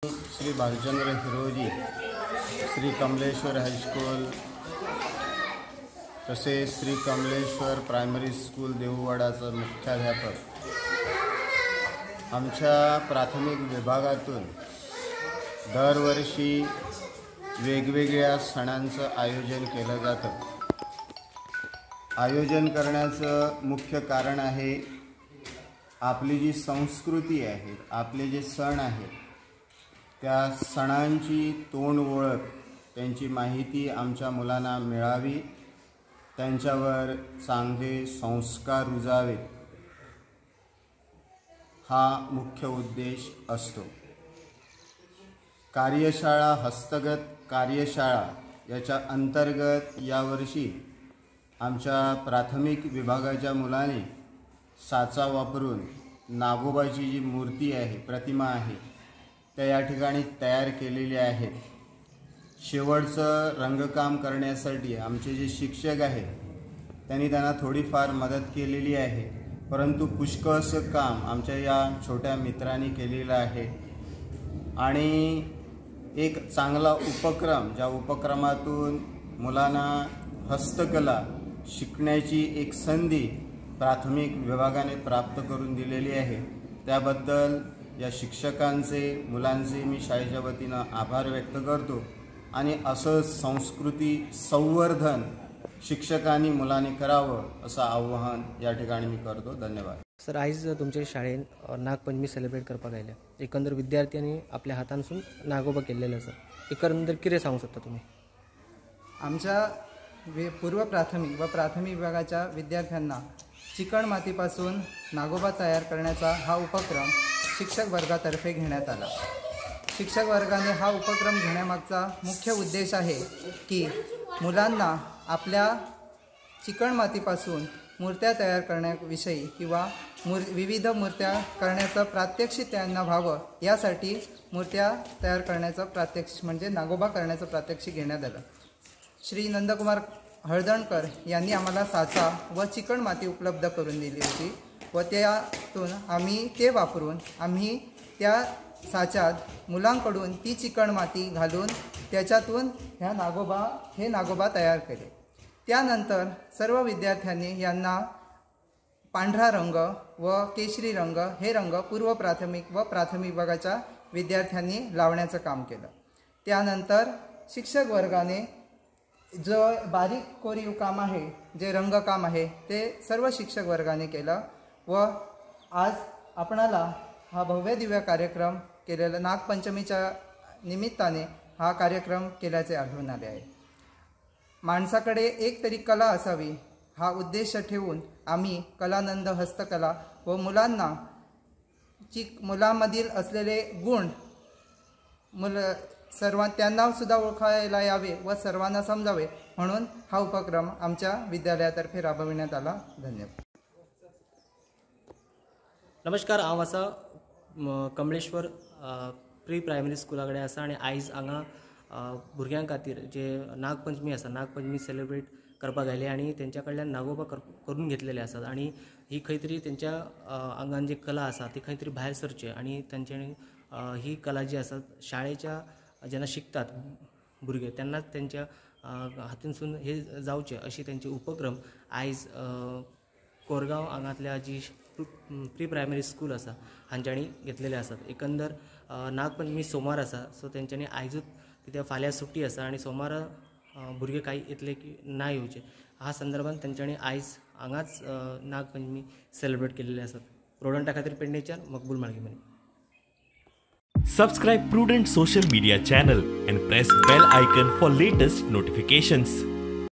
Shri Bhalchandra Hiroji Shri Kamleshwar high school तसेच Shri Kamleshwar primary school देऊवाडाचा मुख्याध्यापक आमच्या प्राथमिक विभागातून दरवर्षी वेगवेगळ्या सणांचं आयोजन केलं जातं। आयोजन करण्याचं मुख्य कारण आहे आपली जी संस्कृती आहे, आपले जे सण आहेत त्या सणांची तोंड ओळख, त्यांची माहिती आमच्या मुलांना मिळावी, त्यांच्यावर चांगले संस्कार रुजावेत, हा मुख्य उद्देश असतो। कार्यशाळा, हस्तगत कार्यशाळा याच्या अंतर्गत यावर्षी आमच्या प्राथमिक विभागाच्या मुलांनी साचा वापरून नागोबाची जी मूर्ती आहे, प्रतिमा आहे, त्या या ठिकाणी तयार केलेल्या आहेत। शेवटचं रंगकाम करण्यासाठी आमचे जे शिक्षक आहेत त्यांनी त्यांना थोडीफार मदत केलेली आहे, परंतु पुष्कळसं काम आमच्या या छोट्या मित्रांनी केलेलं आहे। आणि एक चांगला उपक्रम, ज्या उपक्रमातून मुलांना हस्तकला शिकण्याची एक संधी प्राथमिक विभागाने प्राप्त करून दिलेली आहे, त्याबद्दल या शिक्षकांचे, मुलांचे मी शाळेच्या वतीनं आभार व्यक्त करतो। आणि असं संस्कृती संवर्धन शिक्षकांनी मुलांनी करावं असं आवाहन या ठिकाणी मी करतो। धन्यवाद सर। आयज तुमच्या शाळेत नागपंचमी सेलिब्रेट करपाक आयल्या, एकंदर विद्यार्थ्यांनी आपल्या हातांसून नागोबा केलेलं सर, एकंदर कितें सांगू शकता तुम्ही? आमच्या पूर्व प्राथमिक व प्राथमिक विभागाच्या विद्यार्थ्यांना चिकण मातीपासून नागोबा तयार करण्याचा हा उपक्रम शिक्षक वर्गातर्फे घेण्यात आला। शिक्षक वर्गाने हा उपक्रम घेण्यामागचा मुख्य उद्देश आहे की मुलांना आपल्या चिकण मातीपासून मूर्त्या तयार करण्याविषयी किंवा विविध मूर्त्या करण्याचं प्रात्यक्षिक त्यांना व्हावं, यासाठी मूर्त्या तयार करण्याचं प्रात्यक्षिक म्हणजे नागोबा करण्याचं प्रात्यक्षिक घेण्यात आलं। श्री नंदकुमार हळदणकर यांनी आम्हाला साचा व चिकण माती उपलब्ध करून दिली होती व त्यातून आम्ही ते वापरून आम्ही त्या साच्यात मुलांकडून ती चिकण माती घालून त्याच्यातून हे नागोबा तयार केले। त्यानंतर सर्व विद्यार्थ्यांनी यांना पांढरा रंग व केशरी रंग हे रंग पूर्व प्राथमिक व प्राथमिक विभागाच्या विद्यार्थ्यांनी लावण्याचं काम केलं। त्यानंतर शिक्षक वर्गाने जो बारीक कोरीव काम आहे, जे रंगकाम आहे, ते सर्व शिक्षक वर्गाने केलं व आज आपणाला हा भव्य दिव्य कार्यक्रम केलेला नागपंचमीच्या निमित्ताने हा कार्यक्रम केल्याचे आढळून आले आहे। माणसाकडे एक तरी कला असावी हा उद्देश ठेवून आम्ही कलानंद हस्तकला व मुलांमधील असलेले गुण त्यांना सुद्धा ओळखायला यावे व सर्वांना समजावे म्हणून हा उपक्रम आमच्या विद्यालयातर्फे राबविण्यात आला। धन्यवाद। नमस्कार, हांव आसा कमलेश्वर प्री प्रायमरी स्कुलाकडे आसा आणि आयज हांगा भुरग्यां खातीर जे नागपंचमी आसा, नागपंचमी सेलिब्रेट करपाक आयले आणि तेंच्या कडल्यान नागोबा करून घेतलेले आसात आणि ही खंय तरी तेंच्या आंगान जी कला आसा ती खंय तरी भायर सरची आणि तांच्यांनी ही कला जी आसा शाळेच्या जेन्ना शिकतात भुरगे तेन्नाच त्यांच्या हातींसून हे जावचे अशी त्यांचे उपक्रम आयज कोरगांव हांगातल्या जी प्री प्रायमरी स्कूल आसा हांच्यांनी घेतलेले आसात। एकंदर नागपंचमी सोमार आसा, सो तेंच्यांनी आयजूच कित्याक फाल्यां सुट्टी आसा आणि सोमार भुरगे काही येतले की ना येवचे ह्या संदर्भात तेंच्यांनी आयज हांगाच नागपंचमी सेलिब्रेट केलेले आसात। प्रोडंटा खातीर पेडणेच्यान मकबूल माळगीमनी। Subscribe Prudent social media channel and press bell icon for latest notifications.